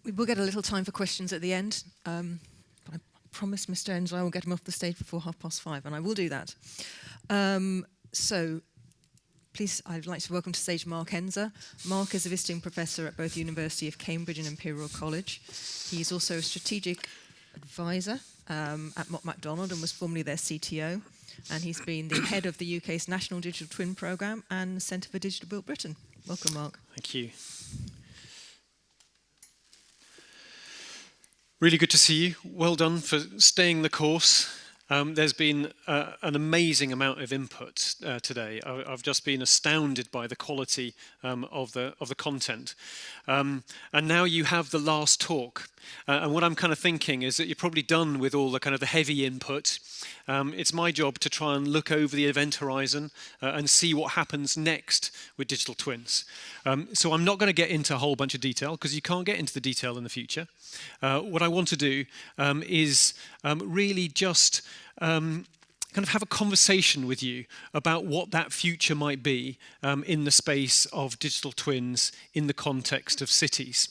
We will get a little time for questions at the end, but I promised Mr. Enzer I will get him off the stage before 5:30, and I will do that. So please, I'd like to welcome to stage Mark Enzer. Mark is a visiting professor at both University of Cambridge and Imperial College. He's also a strategic advisor at Mott, MacDonald, and was formerly their CTO. And he's been the head of the UK's National Digital Twin Programme and Centre for Digital Built Britain. Welcome, Mark. Thank you. Really good to see you. Well done for staying the course. There's been an amazing amount of input today. I've just been astounded by the quality of the content. And now you have the last talk. And what I'm kind of thinking is that you're probably done with all the kind of the heavy input. It's my job to try and look over the event horizon and see what happens next with digital twins. So I'm not going to get into a whole bunch of detail because you can't get into the detail in the future. What I want to do is really just kind of have a conversation with you about what that future might be in the space of digital twins in the context of cities.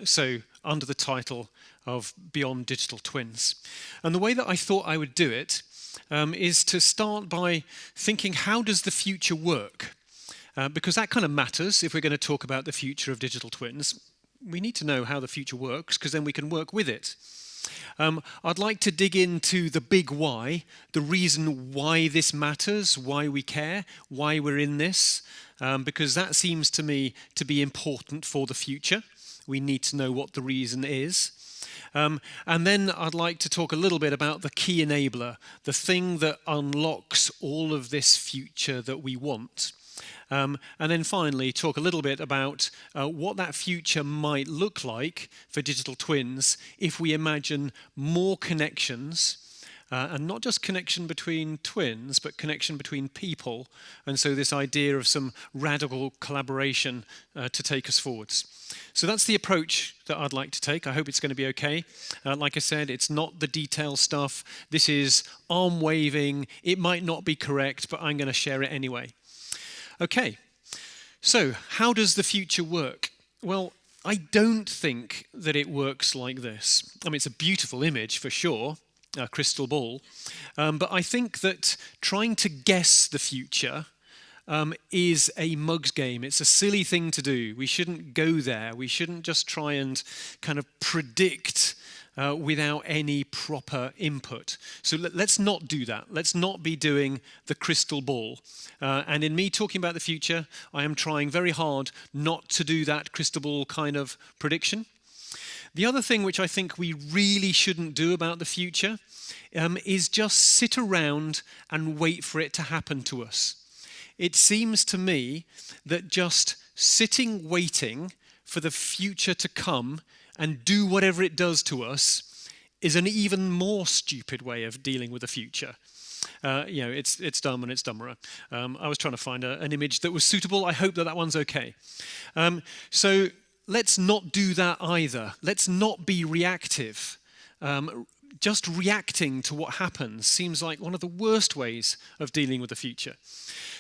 So under the title of Beyond Digital Twins. And the way that I thought I would do it is to start by thinking, how does the future work? Because that kind of matters if we're going to talk about the future of digital twins. We need to know how the future works because then we can work with it. I'd like to dig into the big why, the reason why this matters, why we care, why we're in this, because that seems to me to be important for the future. We need to know what the reason is. And then I'd like to talk a little bit about the key enabler, the thing that unlocks all of this future that we want. And then finally, talk a little bit about what that future might look like for digital twins if we imagine more connections, and not just connection between twins, but connection between people. And so this idea of some radical collaboration to take us forwards. So that's the approach that I'd like to take. I hope it's going to be okay. Like I said, it's not the detail stuff. This is arm waving. It might not be correct, but I'm going to share it anyway. Okay, so how does the future work? Well, I don't think that it works like this. I mean, it's a beautiful image for sure, a crystal ball, but I think that trying to guess the future is a mug's game. It's a silly thing to do. We shouldn't go there. We shouldn't just try and kind of predict without any proper input. So let's not do that. Let's not be doing the crystal ball. And in me talking about the future, I am trying very hard not to do that crystal ball kind of prediction. The other thing which I think we really shouldn't do about the future is just sit around and wait for it to happen to us. It seems to me that just sitting waiting for the future to come and do whatever it does to us is an even more stupid way of dealing with the future. It's dumb and it's dumberer. I was trying to find an image that was suitable. I hope that one's okay. So let's not do that either. Let's not be reactive. Just reacting to what happens seems like one of the worst ways of dealing with the future.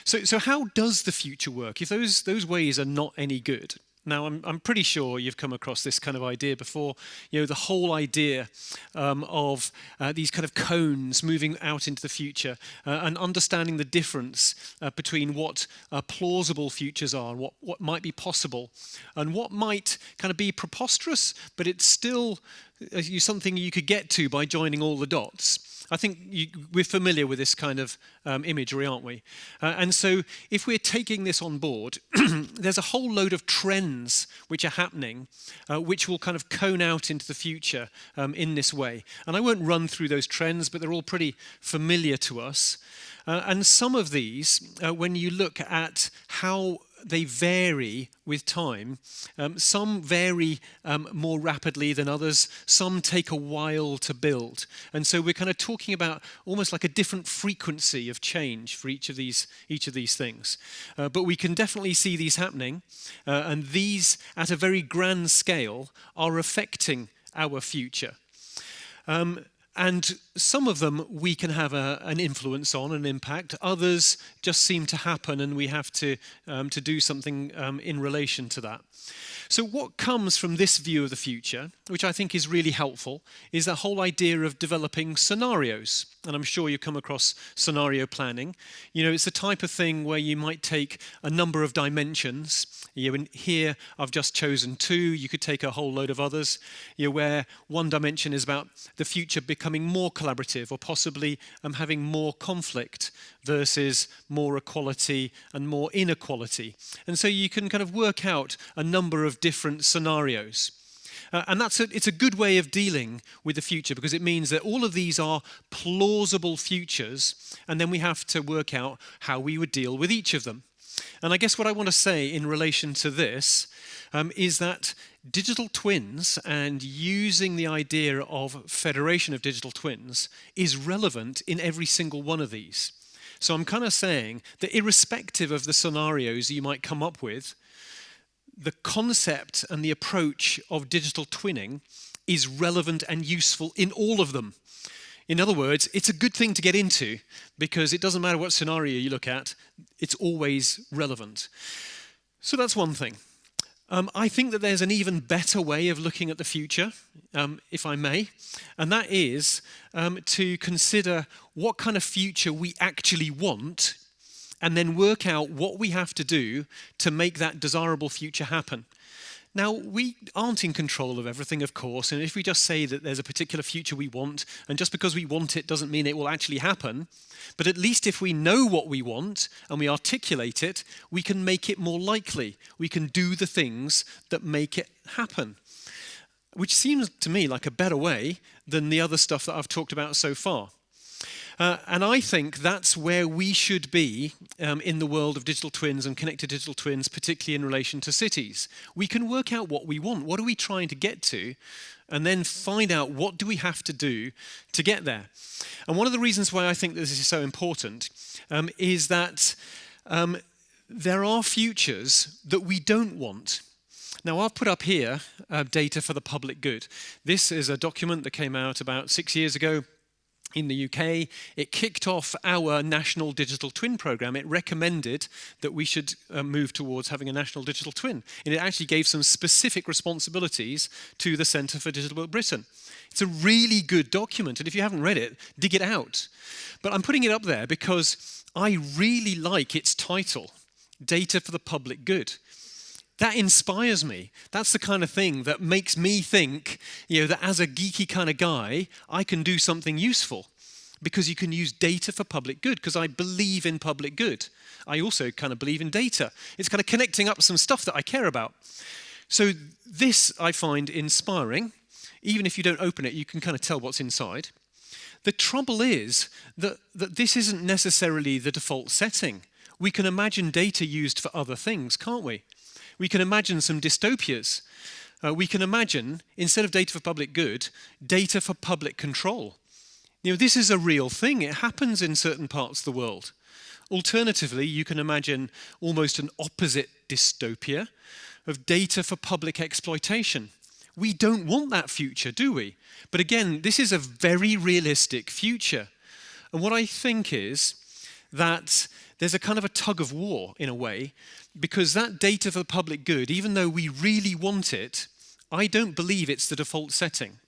So how does the future work if those ways are not any good? Now, I'm pretty sure you've come across this kind of idea before. You know, the whole idea of these kind of cones moving out into the future and understanding the difference between what plausible futures are, what might be possible, and what might kind of be preposterous, but it's still something you could get to by joining all the dots. I think we're familiar with this kind of imagery, aren't we? And so if we're taking this on board, there's a whole load of trends which are happening, which will kind of cone out into the future in this way. And I won't run through those trends, but they're all pretty familiar to us. And some of these, when you look at how they vary with time. Some vary more rapidly than others. Some take a while to build. And so we're kind of talking about almost like a different frequency of change for each of these things. But we can definitely see these happening. And these, at a very grand scale, are affecting our future. And some of them we can have an influence on, an impact. Others just seem to happen, and we have to do something in relation to that. So what comes from this view of the future, which I think is really helpful, is that whole idea of developing scenarios. And I'm sure you come across scenario planning. You know, it's the type of thing where you might take a number of dimensions. You know, and here I've just chosen 2. You could take a whole load of others. You know, where one dimension is about the future becoming more collaborative, or possibly having more conflict versus more equality and more inequality. And so you can kind of work out a number of different scenarios. And it's a good way of dealing with the future, because it means that all of these are plausible futures, and then we have to work out how we would deal with each of them. And I guess what I want to say in relation to this is that digital twins and using the idea of federation of digital twins is relevant in every single one of these. So I'm kind of saying that irrespective of the scenarios you might come up with, the concept and the approach of digital twinning is relevant and useful in all of them. In other words, it's a good thing to get into, because it doesn't matter what scenario you look at, it's always relevant. So that's one thing. I think that there's an even better way of looking at the future, if I may, and that is to consider what kind of future we actually want, and then work out what we have to do to make that desirable future happen. Now, we aren't in control of everything, of course, and if we just say that there's a particular future we want, and just because we want it doesn't mean it will actually happen, but at least if we know what we want and we articulate it, we can make it more likely. We can do the things that make it happen, which seems to me like a better way than the other stuff that I've talked about so far. And I think that's where we should be in the world of digital twins and connected digital twins, particularly in relation to cities. We can work out what we want. What are we trying to get to? And then find out what do we have to do to get there. And one of the reasons why I think this is so important is that there are futures that we don't want. Now, I've put up here data for the public good. This is a document that came out about 6 years ago. In the UK, it kicked off our national digital twin programme. It recommended that we should move towards having a national digital twin. And it actually gave some specific responsibilities to the Centre for Digital Britain. It's a really good document, and if you haven't read it, dig it out. But I'm putting it up there because I really like its title, Data for the Public Good. That inspires me. That's the kind of thing that makes me think, you know, that as a geeky kind of guy, I can do something useful, because you can use data for public good, because I believe in public good. I also kind of believe in data. It's kind of connecting up some stuff that I care about. So this I find inspiring. Even if you don't open it, you can kind of tell what's inside. The trouble is that this isn't necessarily the default setting. We can imagine data used for other things, can't we? We can imagine some dystopias. We can imagine, instead of data for public good, data for public control. You know, this is a real thing. It happens in certain parts of the world. Alternatively, you can imagine almost an opposite dystopia of data for public exploitation. We don't want that future, do we? But again, this is a very realistic future. And what I think is that there's a kind of a tug of war, in a way, because that data for the public good, even though we really want it, I don't believe it's the default setting.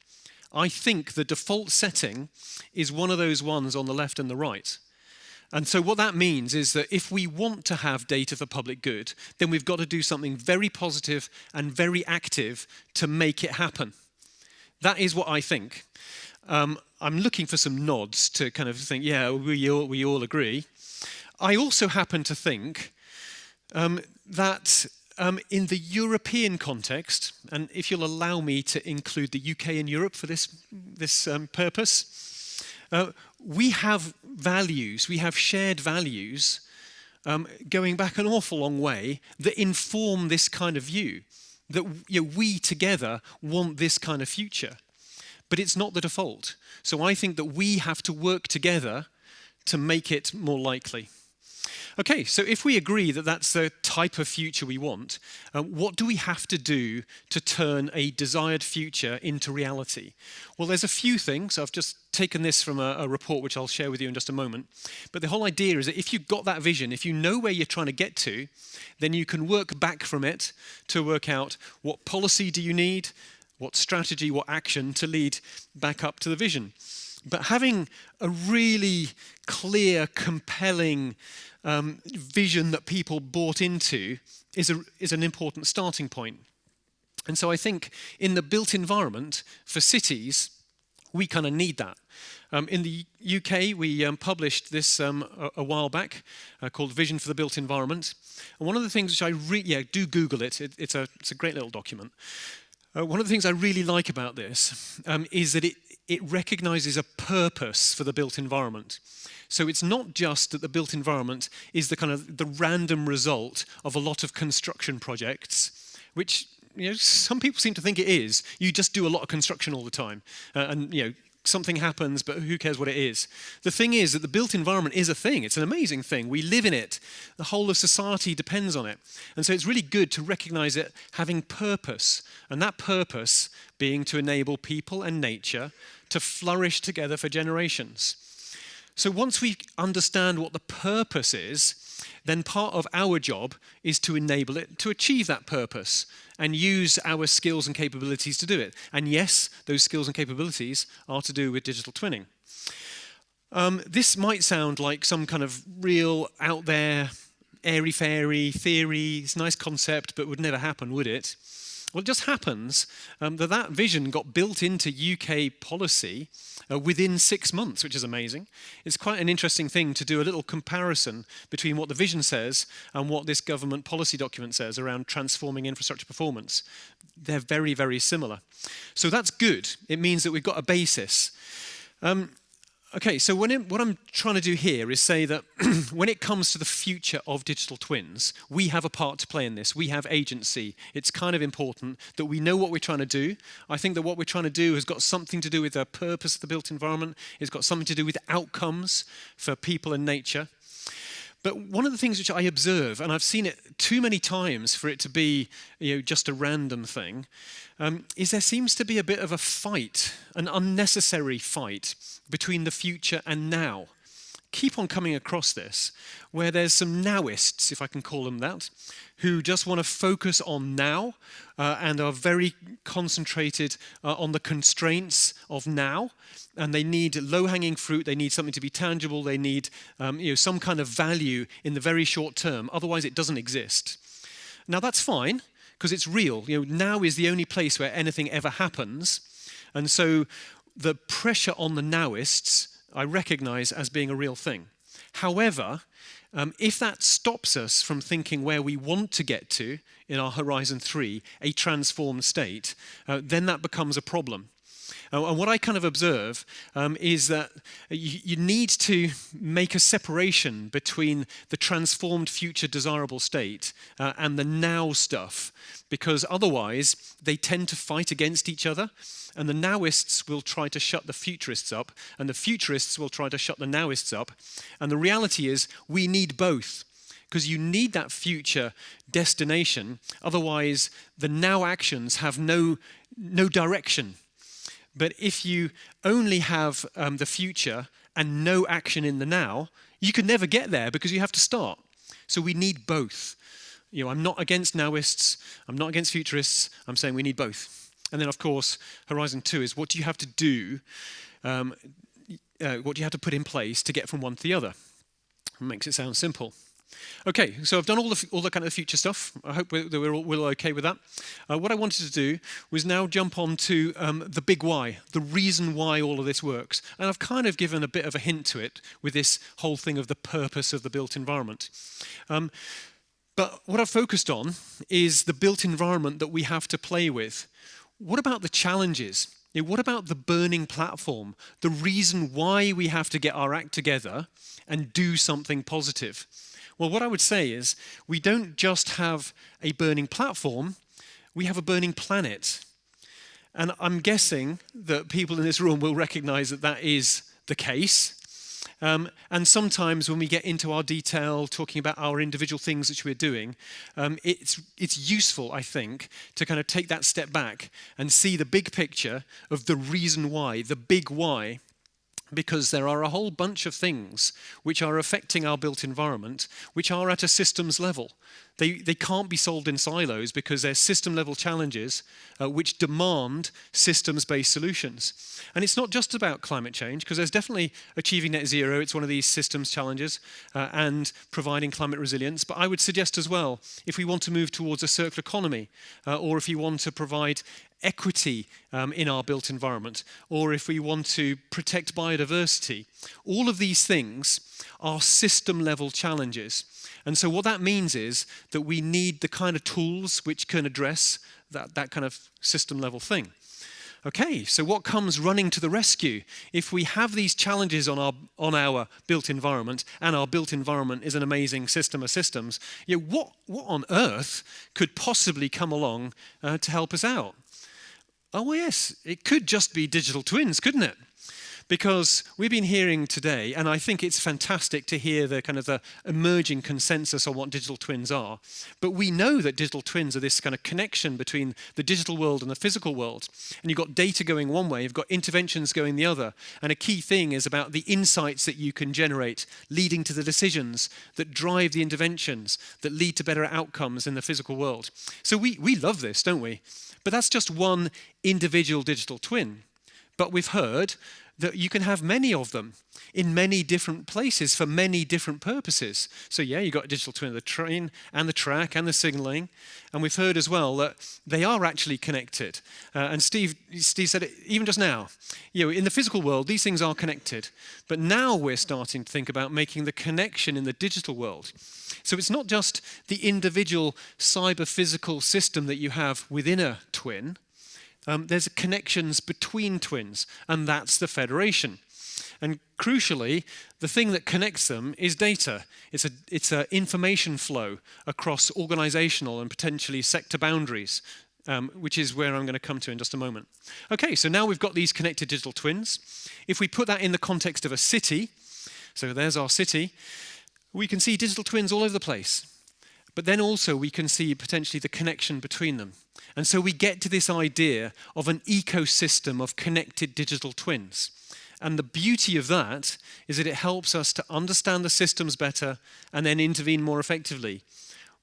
I think the default setting is one of those ones on the left and the right. And so what that means is that if we want to have data for public good, then we've got to do something very positive and very active to make it happen. That is what I think. I'm looking for some nods to kind of think, yeah, we all agree. I also happen to think that in the European context, and if you'll allow me to include the UK and Europe for this purpose, we have values, we have shared values going back an awful long way that inform this kind of view, that we together want this kind of future. But it's not the default. So I think that we have to work together to make it more likely. Okay, so if we agree that that's the type of future we want, what do we have to do to turn a desired future into reality? Well, there's a few things. I've just taken this from a report which I'll share with you in just a moment. But the whole idea is that if you've got that vision, if you know where you're trying to get to, then you can work back from it to work out what policy do you need, what strategy, what action to lead back up to the vision. But having a really clear, compelling vision that people bought into is an important starting point. And so I think in the built environment for cities, we kind of need that. In the UK, we published this a while back called Vision for the Built Environment. And one of the things which do Google it. It's a great little document. One of the things I really like about this is that it recognises a purpose for the built environment. So it's not just that the built environment is the random result of a lot of construction projects, which some people seem to think it is. You just do a lot of construction all the time, and something happens, but who cares what it is? The thing is that the built environment is a thing. It's an amazing thing. We live in it. The whole of society depends on it. And so it's really good to recognize it having purpose, and that purpose being to enable people and nature to flourish together for generations. So once we understand what the purpose is, then part of our job is to enable it to achieve that purpose and use our skills and capabilities to do it. And yes, those skills and capabilities are to do with digital twinning. This might sound like some kind of real out there, airy-fairy theory. It's a nice concept, but would never happen, would it? Well, it just happens that vision got built into UK policy within 6 months, which is amazing. It's quite an interesting thing to do a little comparison between what the vision says and what this government policy document says around transforming infrastructure performance. They're very, very similar. So that's good. It means that we've got a basis. Okay, so what I'm trying to do here is say that when it comes to the future of digital twins, we have a part to play in this. We have agency. It's kind of important that we know what we're trying to do. I think that what we're trying to do has got something to do with the purpose of the built environment. It's got something to do with outcomes for people and nature. But one of the things which I observe, and I've seen it too many times for it to be just a random thing, is there seems to be a bit of a fight, an unnecessary fight between the future and now. Keep on coming across this, where there's some nowists, if I can call them that, who just want to focus on now and are very concentrated on the constraints of now. And they need low-hanging fruit, they need something to be tangible, they need some kind of value in the very short term, otherwise it doesn't exist. Now that's fine, because it's real. Now is the only place where anything ever happens. And so the pressure on the nowists I recognize as being a real thing. However, if that stops us from thinking where we want to get to in our Horizon 3, a transformed state, then that becomes a problem. And what I kind of observe is that you need to make a separation between the transformed future desirable state and the now stuff, because otherwise they tend to fight against each other, and the nowists will try to shut the futurists up, and the futurists will try to shut the nowists up. And the reality is we need both, because you need that future destination, otherwise the now actions have no direction. But if you only have the future and no action in the now, you can never get there because you have to start. So we need both. I'm not against nowists, I'm not against futurists, I'm saying we need both. And then, of course, Horizon 2 is what do you have to do, what do you have to put in place to get from one to the other? It makes it sound simple. Okay, so I've done all the kind of future stuff. I hope we're all okay with that. What I wanted to do was now jump on to the big why, the reason why all of this works. And I've kind of given a bit of a hint to it with this whole thing of the purpose of the built environment. But what I've focused on is the built environment that we have to play with. What about the challenges? What about the burning platform? The reason why we have to get our act together and do something positive? Well, what I would say is we don't just have a burning platform, we have a burning planet. And I'm guessing that people in this room will recognize that that is the case. And sometimes when we get into our detail, talking about our individual things which we're doing, it's useful, I think, to kind of take that step back and see the big picture of the reason why, the big why, because there are a whole bunch of things which are affecting our built environment, which are at a systems level. They can't be solved in silos because they're system level challenges which demand systems-based solutions. And it's not just about climate change, because there's definitely achieving net zero, it's one of these systems challenges, and providing climate resilience. But I would suggest as well, if we want to move towards a circular economy, or if you want to provide equity in our built environment, or if we want to protect biodiversity, all of these things are system level challenges. And so what that means is that we need the kind of tools which can address that kind of system level thing. Okay, so what comes running to the rescue? If we have these challenges on our built environment, and our built environment is an amazing system of systems, what on earth could possibly come along to help us out? Oh well, yes, it could just be digital twins, couldn't it? Because we've been hearing today, and I think it's fantastic to hear the kind of the emerging consensus on what digital twins are. But we know that digital twins are this kind of connection between the digital world and the physical world. And you've got data going one way, you've got interventions going the other. And a key thing is about the insights that you can generate, leading to the decisions that drive the interventions that lead to better outcomes in the physical world. So we love this, don't we? But that's just one individual digital twin. But we've heard that you can have many of them in many different places for many different purposes. So yeah, you've got a digital twin of the train and the track and the signalling. And we've heard as well that they are actually connected. And Steve said it even just now. In the physical world, these things are connected. But now we're starting to think about making the connection in the digital world. So it's not just the individual cyber-physical system that you have within a twin. There's connections between twins, and that's the federation. And crucially, the thing that connects them is data. It's an information flow across organizational and potentially sector boundaries, which is where I'm going to come to in just a moment. Okay, so now we've got these connected digital twins. If we put that in the context of a city, so there's our city, we can see digital twins all over the place. But then also we can see potentially the connection between them. And so we get to this idea of an ecosystem of connected digital twins. And the beauty of that is that it helps us to understand the systems better and then intervene more effectively.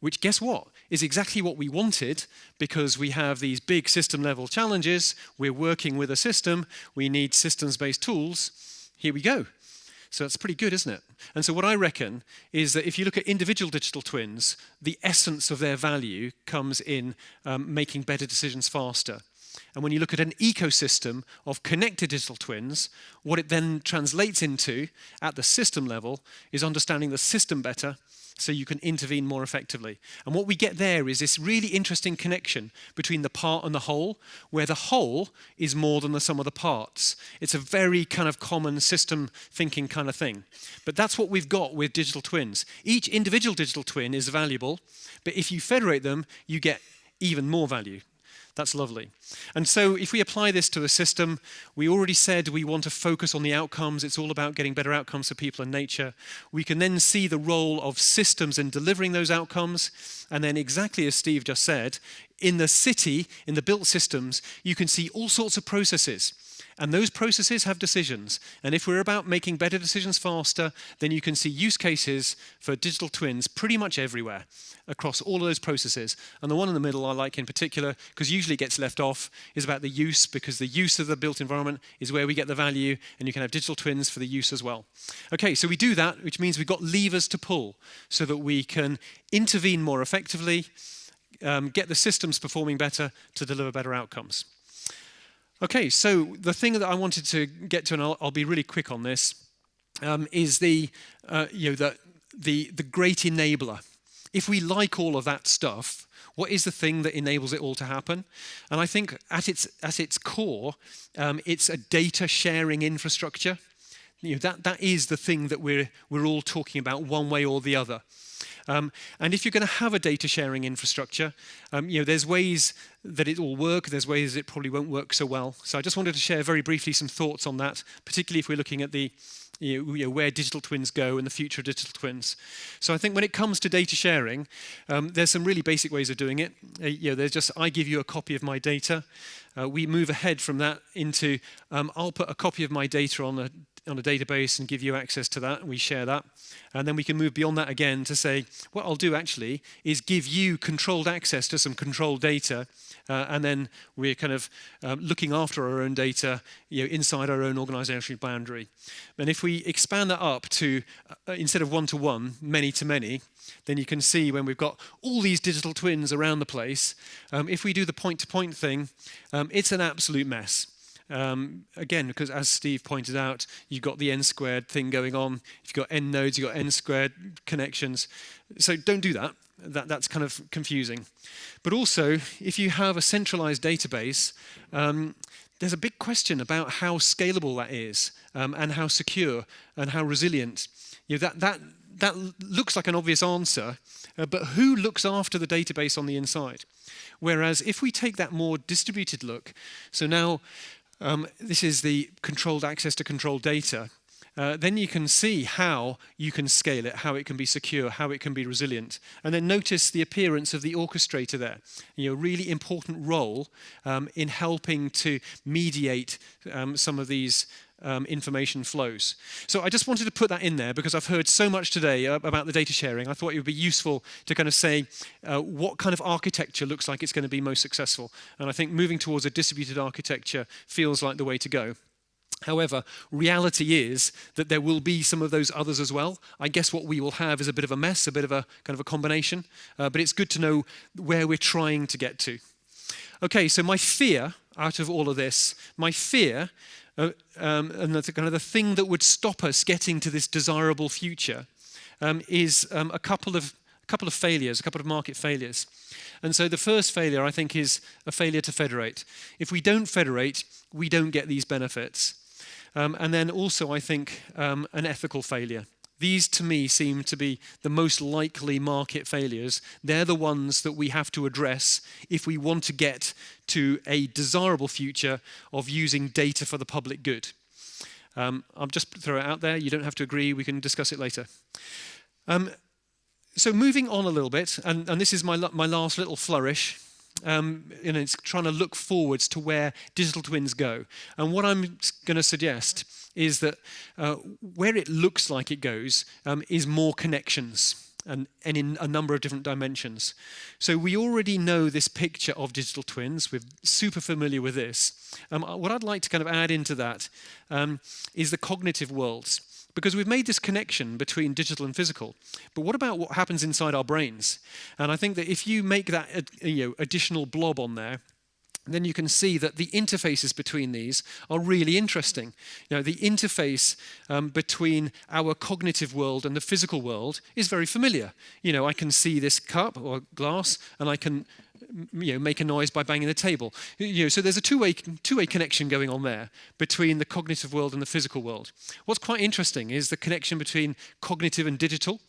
Which, guess what, is exactly what we wanted, because we have these big system level challenges. We're working with a system. We need systems-based tools. Here we go. So that's pretty good, isn't it? And so what I reckon is that if you look at individual digital twins, the essence of their value comes in making better decisions faster. And when you look at an ecosystem of connected digital twins, what it then translates into at the system level is understanding the system better, so you can intervene more effectively. And what we get there is this really interesting connection between the part and the whole, where the whole is more than the sum of the parts. It's a very kind of common system thinking kind of thing. But that's what we've got with digital twins. Each individual digital twin is valuable, but if you federate them, you get even more value. That's lovely. And so if we apply this to the system, we already said we want to focus on the outcomes. It's all about getting better outcomes for people and nature. We can then see the role of systems in delivering those outcomes. And then exactly as Steve just said, in the city, in the built systems, you can see all sorts of processes. And those processes have decisions. And if we're about making better decisions faster, then you can see use cases for digital twins pretty much everywhere across all of those processes. And the one in the middle I like in particular, because usually it gets left off, is about the use, because the use of the built environment is where we get the value, and you can have digital twins for the use as well. Okay, so we do that, which means we've got levers to pull so that we can intervene more effectively, get the systems performing better to deliver better outcomes. Okay, so the thing that I wanted to get to, and I'll be really quick on this, is the great enabler. If we like all of that stuff, what is the thing that enables it all to happen? And I think at its core, it's a data sharing infrastructure. That is the thing that we're all talking about one way or the other. And if you're going to have a data sharing infrastructure, there's ways that it will work, there's ways it probably won't work so well. So I just wanted to share very briefly some thoughts on that, particularly if we're looking at the where digital twins go and the future of digital twins. So I think when it comes to data sharing, there's some really basic ways of doing it. There's just, I give you a copy of my data. We move ahead from that into, I'll put a copy of my data on a database and give you access to that, and we share that. And then we can move beyond that again to say, what I'll do actually is give you controlled access to some controlled data, and then we're kind of looking after our own data inside our own organizational boundary. And if we expand that up to, instead of one-to-one, many-to-many, then you can see when we've got all these digital twins around the place, if we do the point-to-point thing, it's an absolute mess. Again, because as Steve pointed out, you've got the n squared thing going on. If you've got n nodes, you've got n squared connections. So don't do that. That's kind of confusing. But also, if you have a centralized database, there's a big question about how scalable that is, and how secure and how resilient. That looks like an obvious answer, but who looks after the database on the inside? Whereas if we take that more distributed look, so now this is the controlled access to controlled data, then you can see how you can scale it, how it can be secure, how it can be resilient. And then notice the appearance of the orchestrator there. Really important role in helping to mediate some of these information flows. So I just wanted to put that in there because I've heard so much today about the data sharing. I thought it would be useful to kind of say what kind of architecture looks like it's going to be most successful. And I think moving towards a distributed architecture feels like the way to go. However, reality is that there will be some of those others as well. I guess what we will have is a bit of a mess, a bit of a kind of a combination, but it's good to know where we're trying to get to. Okay, so my fear out of all of this, my fear, and that's kind of the thing that would stop us getting to this desirable future, is a couple of failures, a couple of market failures. And so the first failure, I think, is a failure to federate. If we don't federate, we don't get these benefits. And then also, I think, an ethical failure. These, to me, seem to be the most likely market failures. They're the ones that we have to address if we want to get to a desirable future of using data for the public good. I'll just throw it out there. You don't have to agree. We can discuss it later. So moving on a little bit, and this is my last little flourish. It's trying to look forwards to where digital twins go. And what I'm going to suggest is that where it looks like it goes is more connections and in a number of different dimensions. So we already know this picture of digital twins. We're super familiar with this. What I'd like to kind of add into that is the cognitive worlds. Because we've made this connection between digital and physical. But what about what happens inside our brains? And I think that if you make that additional blob on there, then you can see that the interfaces between these are really interesting. The interface between our cognitive world and the physical world is very familiar. I can see this cup or glass, and I can make a noise by banging the table. So there's a two-way connection going on there between the cognitive world and the physical world. What's quite interesting is the connection between cognitive and digital.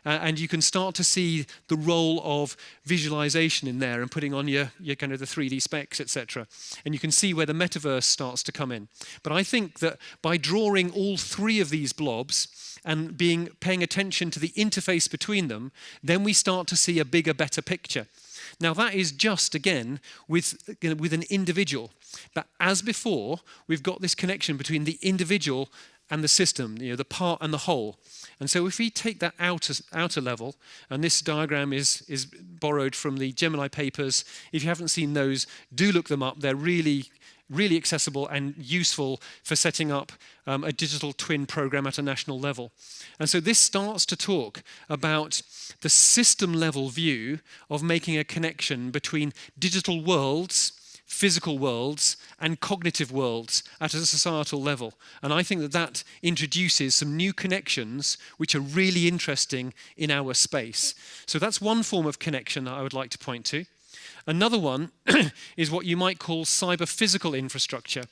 And you can start to see the role of visualization in there and putting on your kind of the 3D specs, etc. And you can see where the metaverse starts to come in. But I think that by drawing all three of these blobs and paying attention to the interface between them, then we start to see a bigger, better picture. Now that is just, again, with an individual. But as before, we've got this connection between the individual and the system, the part and the whole. And so if we take that outer level, and this diagram is borrowed from the Gemini papers. If you haven't seen those, do look them up. They're really, really accessible and useful for setting up a digital twin program at a national level. And so this starts to talk about the system level view of making a connection between digital worlds, physical worlds, and cognitive worlds at a societal level. And I think that introduces some new connections which are really interesting in our space. So that's one form of connection that I would like to point to. Another one is what you might call cyber-physical infrastructure.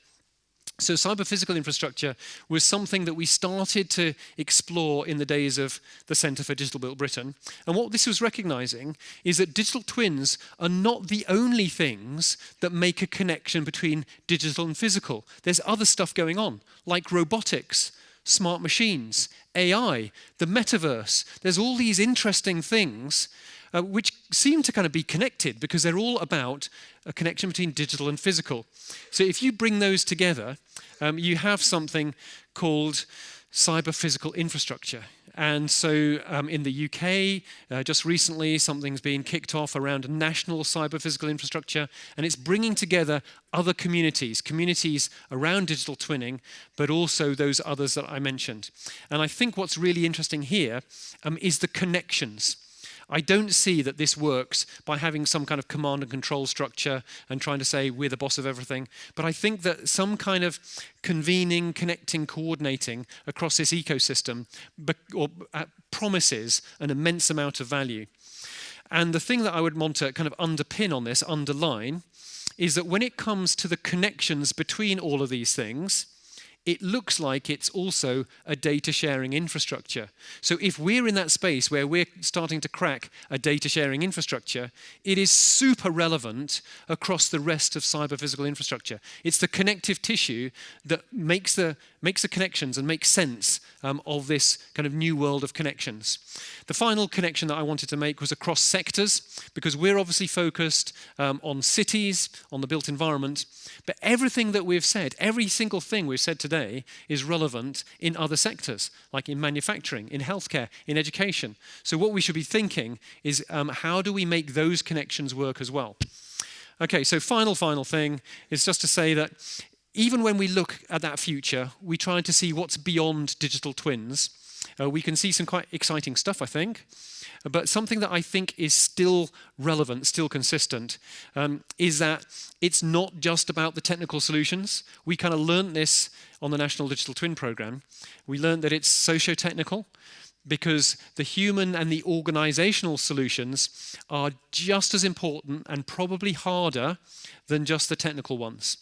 So cyber-physical infrastructure was something that we started to explore in the days of the Centre for Digital Built Britain. And what this was recognizing is that digital twins are not the only things that make a connection between digital and physical. There's other stuff going on, like robotics, smart machines, AI, the metaverse. There's all these interesting things which seem to kind of be connected because they're all about a connection between digital and physical. So if you bring those together, you have something called cyber-physical infrastructure. And so in the UK, just recently, something's been kicked off around national cyber-physical infrastructure, and it's bringing together other communities around digital twinning, but also those others that I mentioned. And I think what's really interesting here is the connections. I don't see that this works by having some kind of command and control structure and trying to say we're the boss of everything. But I think that some kind of convening, connecting, coordinating across this ecosystem promises an immense amount of value. And the thing that I would want to kind of underpin on this, underline, is that when it comes to the connections between all of these things, it looks like it's also a data sharing infrastructure. So if we're in that space where we're starting to crack a data sharing infrastructure, it is super relevant across the rest of cyber physical infrastructure. It's the connective tissue that makes the connections and makes sense of this kind of new world of connections. The final connection that I wanted to make was across sectors, because we're obviously focused on cities, on the built environment, but everything that we've said, every single thing we've said today is relevant in other sectors, like in manufacturing, in healthcare, in education. So what we should be thinking is how do we make those connections work as well? Okay, so final thing is just to say that even when we look at that future, we try to see what's beyond digital twins. We can see some quite exciting stuff, I think. But something that I think is still relevant, still consistent, is that it's not just about the technical solutions. We kind of learned this on the National Digital Twin Programme. We learned that it's socio-technical, because the human and the organizational solutions are just as important and probably harder than just the technical ones.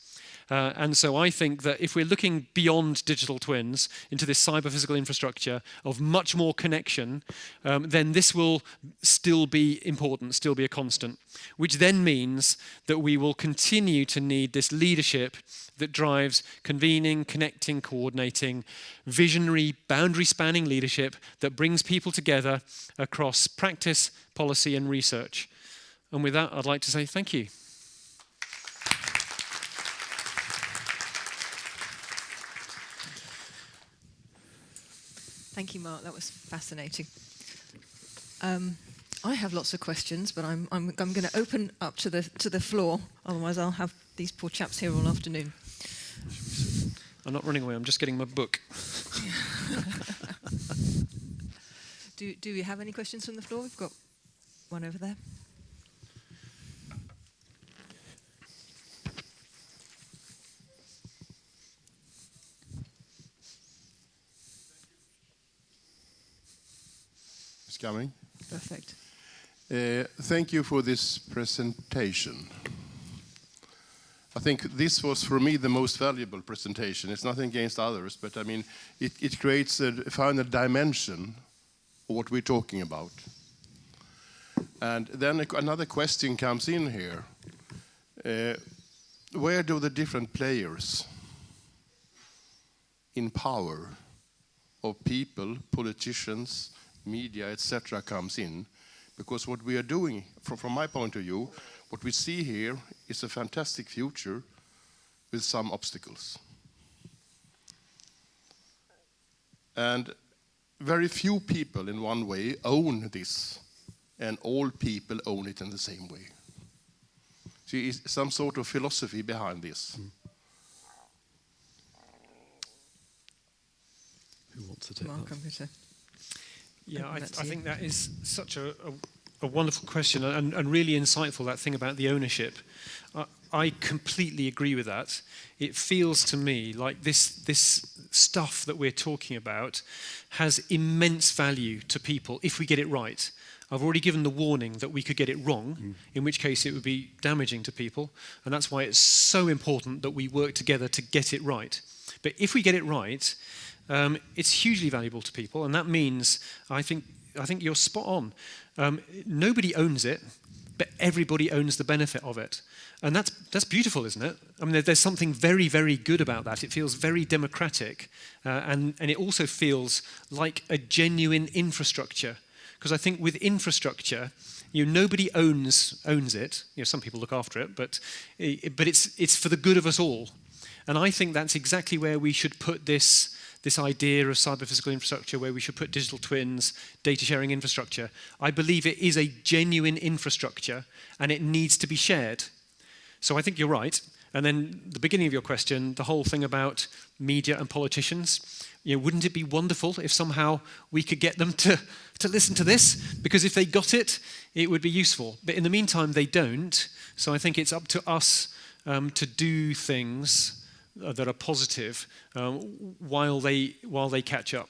And so I think that if we're looking beyond digital twins into this cyber-physical infrastructure of much more connection, then this will still be important, still be a constant, which then means that we will continue to need this leadership that drives convening, connecting, coordinating, visionary, boundary-spanning leadership that brings people together across practice, policy, and research. And with that, I'd like to say thank you. Thank you, Mark. That was fascinating. I have lots of questions, but I'm going to open up to the floor. Otherwise, I'll have these poor chaps here all afternoon. I'm not running away. I'm just getting my book. Do we have any questions from the floor? We've got one over there. Coming. Perfect. Thank you for this presentation. I think this was, for me, the most valuable presentation. It's nothing against others, but I mean, it creates a final dimension of what we're talking about. And then another question comes in here. Where do the different players in power of people, politicians, media, etc., comes in? Because what we are doing, from my point of view, what we see here is a fantastic future with some obstacles. And very few people in one way own this, and all people own it in the same way. So it's some sort of philosophy behind this. Who wants to take Mark, that? I'm going to... Yeah, I think that is such a wonderful question and really insightful, that thing about the ownership. I completely agree with that. It feels to me like this stuff that we're talking about has immense value to people if we get it right. I've already given the warning that we could get it wrong, in which case it would be damaging to people, and that's why it's so important that we work together to get it right. But if we get it right, it's hugely valuable to people, and that means I think you're spot on. Nobody owns it. but everybody owns the benefit of it. And that's beautiful, isn't it? I mean, there's something very, very good about that. It feels very democratic, and it also feels like a genuine infrastructure. Because I think with infrastructure, nobody owns it. Some people look after it, but it's for the good of us all. And I think that's exactly where we should put this idea of cyber-physical infrastructure, where we should put digital twins, data sharing infrastructure. I believe it is a genuine infrastructure, and it needs to be shared. So I think you're right. And then the beginning of your question, the whole thing about media and politicians, wouldn't it be wonderful if somehow we could get them to listen to this? Because if they got it, it would be useful. But in the meantime, they don't. So I think it's up to us to do things that are positive while they catch up.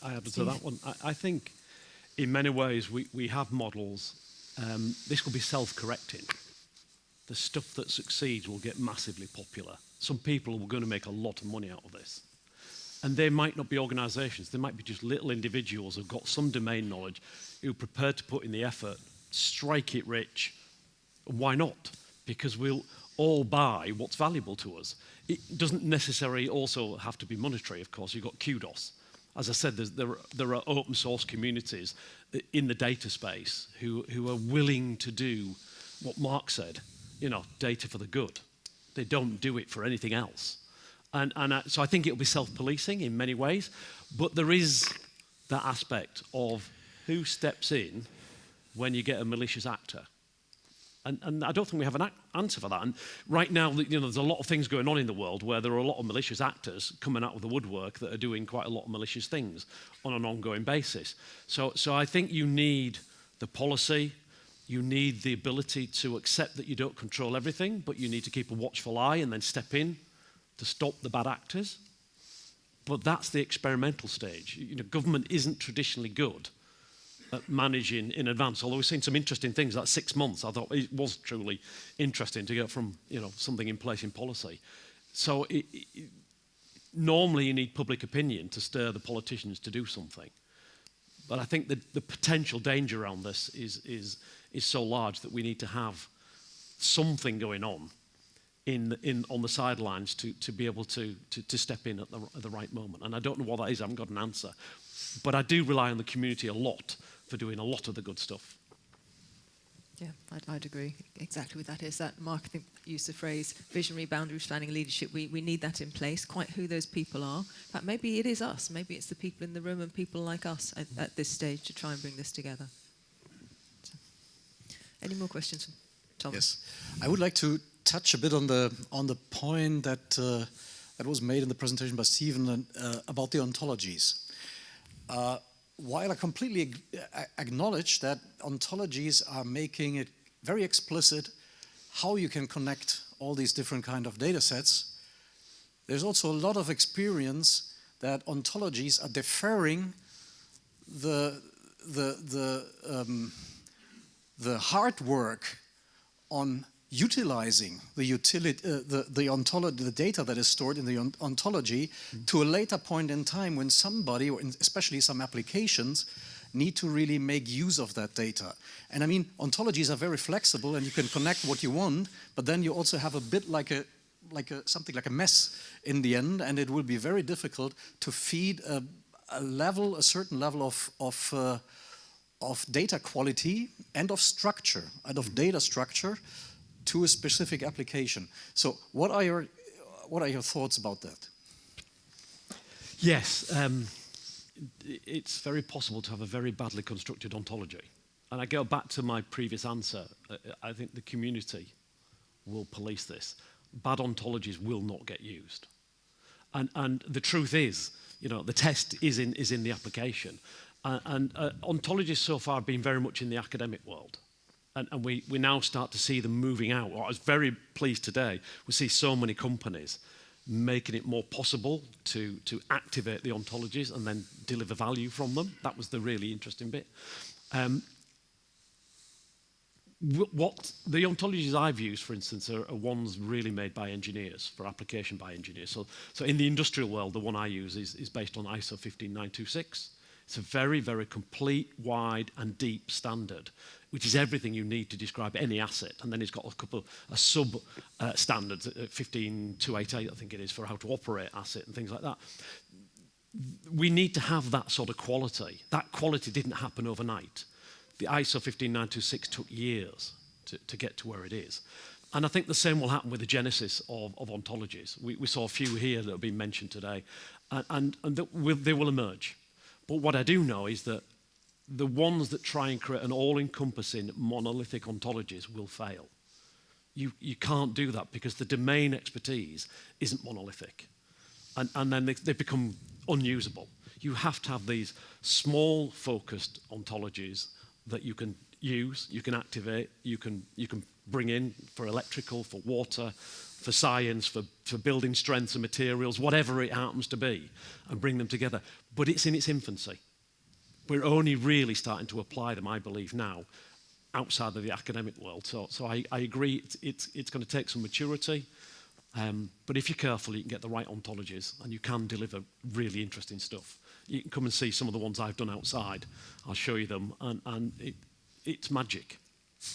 I add to that one. I think in many ways we have models. This will be self-correcting. The stuff that succeeds will get massively popular. Some people are going to make a lot of money out of this. And they might not be organisations. They might be just little individuals who've got some domain knowledge, who are prepared to put in the effort, strike it rich. Why not? Because we'll all buy what's valuable to us. It doesn't necessarily also have to be monetary, of course. You've got kudos. As I said, there are open source communities in the data space who are willing to do what Mark said, data for the good. They don't do it for anything else. So I think it'll be self-policing in many ways, but there is that aspect of who steps in when you get a malicious actor. And I don't think we have an answer for that. And right now, there's a lot of things going on in the world where there are a lot of malicious actors coming out of the woodwork that are doing quite a lot of malicious things on an ongoing basis. So I think you need the policy, you need the ability to accept that you don't control everything, but you need to keep a watchful eye and then step in to stop the bad actors. But that's the experimental stage. Government isn't traditionally good at managing in advance, although we've seen some interesting things, like 6 months. I thought it was truly interesting to get from something in place in policy. So normally you need public opinion to stir the politicians to do something. But I think the potential danger around this is so large that we need to have something going on on the sidelines to be able to step in at the right moment. And I don't know what that is, I haven't got an answer. But I do rely on the community a lot for doing a lot of the good stuff. Yeah, I'd agree exactly with that. Is that Mark, I think, used the phrase visionary, boundary spanning leadership. We need that in place, quite who those people are. In fact, maybe it is us. Maybe it's the people in the room and people like us at this stage to try and bring this together. So, any more questions from Tom? Yes, I would like to touch a bit on the point that was made in the presentation by Stephen about the ontologies. While I completely acknowledge that ontologies are making it very explicit how you can connect all these different kind of data sets, there's also a lot of experience that ontologies are deferring the hard work on utilizing the data that is stored in the ontology to a later point in time when somebody, or especially some applications, need to really make use of that data. And I mean, ontologies are very flexible and you can connect what you want, but then you also have a bit something like a mess in the end, and it will be very difficult to feed a certain level of data quality and of structure, and of data structure to a specific application. So what are your thoughts about that? Yes, it's very possible to have a very badly constructed ontology. And I go back to my previous answer. I think the community will police this. Bad ontologies will not get used. And the truth is, the test is in the application. And ontologies so far have been very much in the academic world. And we now start to see them moving out. I was very pleased today. We see so many companies making it more possible to activate the ontologies and then deliver value from them. That was the really interesting bit. What the ontologies I've used, for instance, are ones really made by engineers, for application by engineers. So in the industrial world, the one I use is based on ISO 15926. It's a very, very complete, wide and deep standard which is everything you need to describe any asset, and then it's got a couple of sub standards, 15288, I think it is, for how to operate asset and things like that. We need to have that sort of quality. That quality didn't happen overnight. The ISO 15926 took years to get to where it is. And I think the same will happen with the genesis of ontologies. We saw a few here that have been mentioned today, and they will emerge. But what I do know is that the ones that try and create an all-encompassing monolithic ontologies will fail. You can't do that because the domain expertise isn't monolithic. And then they become unusable. You have to have these small, focused ontologies that you can use, you can activate, you can bring in for electrical, for water, for science, for building strengths and materials, whatever it happens to be, and bring them together. But it's in its infancy. We're only really starting to apply them, I believe, now, outside of the academic world. So I agree, it's going to take some maturity, but if you're careful, you can get the right ontologies, and you can deliver really interesting stuff. You can come and see some of the ones I've done outside. I'll show you them, and it's magic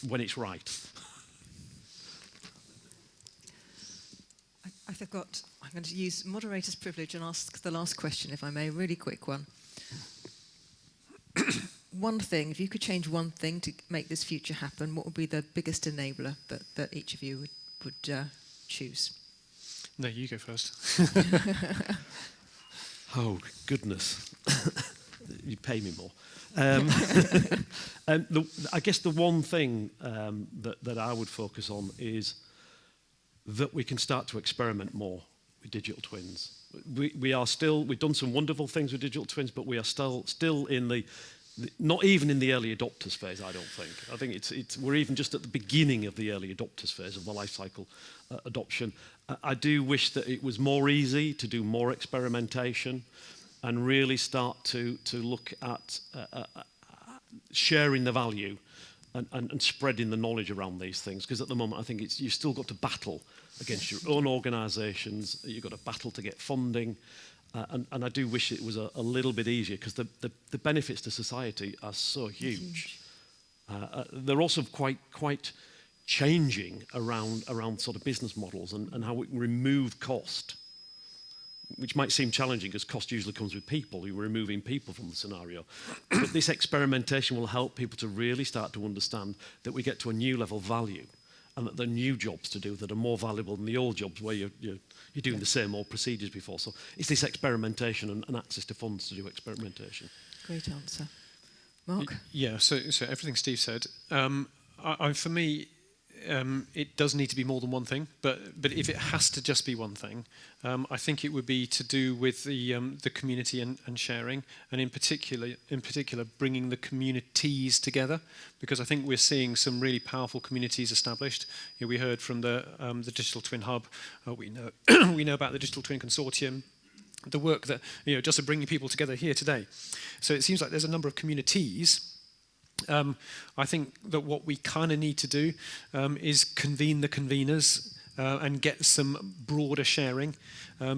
when it's right. I'm going to use moderator's privilege and ask the last question, if I may, a really quick one. One thing, if you could change one thing to make this future happen, what would be the biggest enabler that each of you would choose? No, you go first. Oh, goodness. You pay me more. I guess the one thing that I would focus on is that we can start to experiment more with digital twins. We've done some wonderful things with digital twins, but we are still in not even in the early adopters phase, I don't think. I think we're even just at the beginning of the early adopters phase of the life cycle adoption. I do wish that it was more easy to do more experimentation and really start to look at sharing the value and spreading the knowledge around these things. Because at the moment, I think you've still got to battle against your own organisations. You've got to battle to get funding. And I do wish it was a little bit easier, because the benefits to society are so huge. They're also quite changing around sort of business models and how we can remove cost, which might seem challenging because cost usually comes with people. You're removing people from the scenario. But this experimentation will help people to really start to understand that we get to a new level of value, and that there are new jobs to do that are more valuable than the old jobs where you're doing the same old procedures before. So it's this experimentation and access to funds to do experimentation. Great answer. Mark? Yeah, so everything Steve said. For me, it does need to be more than one thing, but if it has to just be one thing, I think it would be to do with the community and sharing, and in particular bringing the communities together, because I think we're seeing some really powerful communities established. We heard from the Digital Twin Hub. We know we know about the Digital Twin Consortium. The work that just to bringing people together here today. So it seems like there's a number of communities. I think that what we kind of need to do is convene the conveners and get some broader sharing,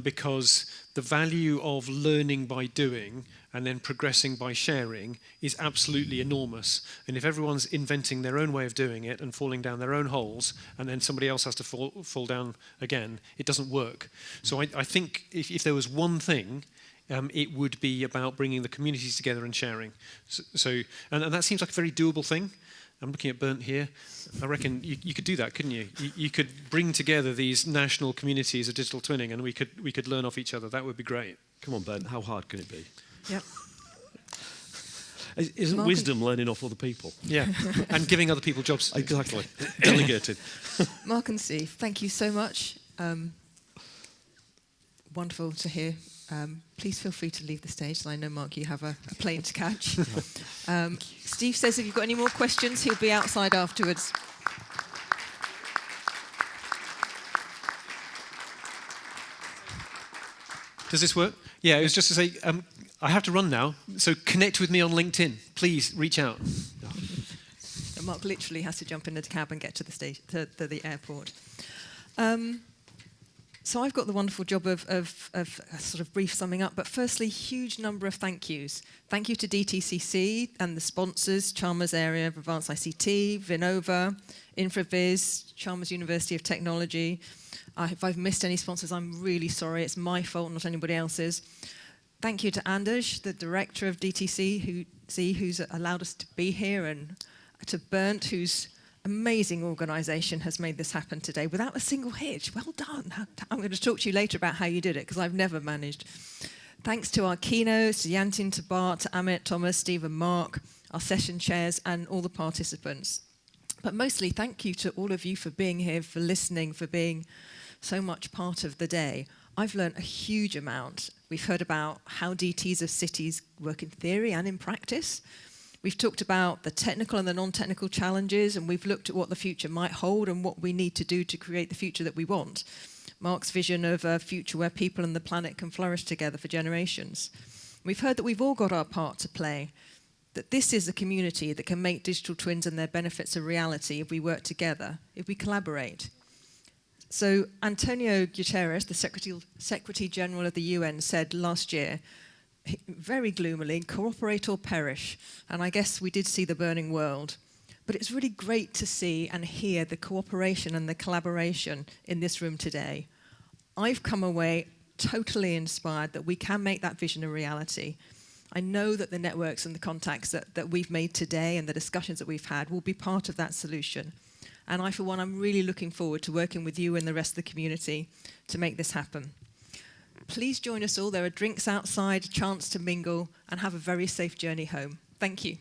because the value of learning by doing and then progressing by sharing is absolutely enormous. And if everyone's inventing their own way of doing it and falling down their own holes, and then somebody else has to fall down again, it doesn't work. So I think if there was one thing, it would be about bringing the communities together and sharing. And that seems like a very doable thing. I'm looking at Bernd here. I reckon you could do that, couldn't you? You could bring together these national communities of digital twinning, and we could learn off each other. That would be great. Come on, Bernd, how hard can it be? Yep. Isn't Mark wisdom learning off other people? Yeah, and giving other people jobs. Exactly. Delegated. Mark and Steve, thank you so much. Wonderful to hear. Please feel free to leave the stage. I know, Mark, you have a plane to catch. Steve says if you've got any more questions, he'll be outside afterwards. Does this work? Yeah, it was just to say, I have to run now, so connect with me on LinkedIn. Please reach out. And Mark literally has to jump in the cab and get to the airport. So I've got the wonderful job of a sort of brief summing up, but firstly, huge number of thank yous. Thank you to DTCC and the sponsors, Chalmers Area of Advanced ICT, Vinova, InfraViz, Chalmers University of Technology. If I've missed any sponsors, I'm really sorry. It's my fault, not anybody else's. Thank you to Anders, the director of DTC, who's allowed us to be here, and to Bernd, whose amazing organisation has made this happen today without a single hitch. Well done. I'm going to talk to you later about how you did it, because I've never managed. Thanks to our keynotes, to Yantin, to Bart, to Amit, Thomas, Steve and Mark, our session chairs and all the participants. But mostly thank you to all of you for being here, for listening, for being so much part of the day. I've learned a huge amount. We've heard about how DTs of cities work in theory and in practice. We've talked about the technical and the non-technical challenges, and we've looked at what the future might hold and what we need to do to create the future that we want. Mark's vision of a future where people and the planet can flourish together for generations. We've heard that we've all got our part to play, that this is a community that can make digital twins and their benefits a reality if we work together, if we collaborate. So Antonio Guterres, the Secretary General of the UN, said last year, very gloomily, cooperate or perish. And I guess we did see the burning world. But it's really great to see and hear the cooperation and the collaboration in this room today. I've come away totally inspired that we can make that vision a reality. I know that the networks and the contacts that we've made today and the discussions that we've had will be part of that solution. And I, for one, I'm really looking forward to working with you and the rest of the community to make this happen. Please join us all. There are drinks outside, a chance to mingle, and have a very safe journey home. Thank you.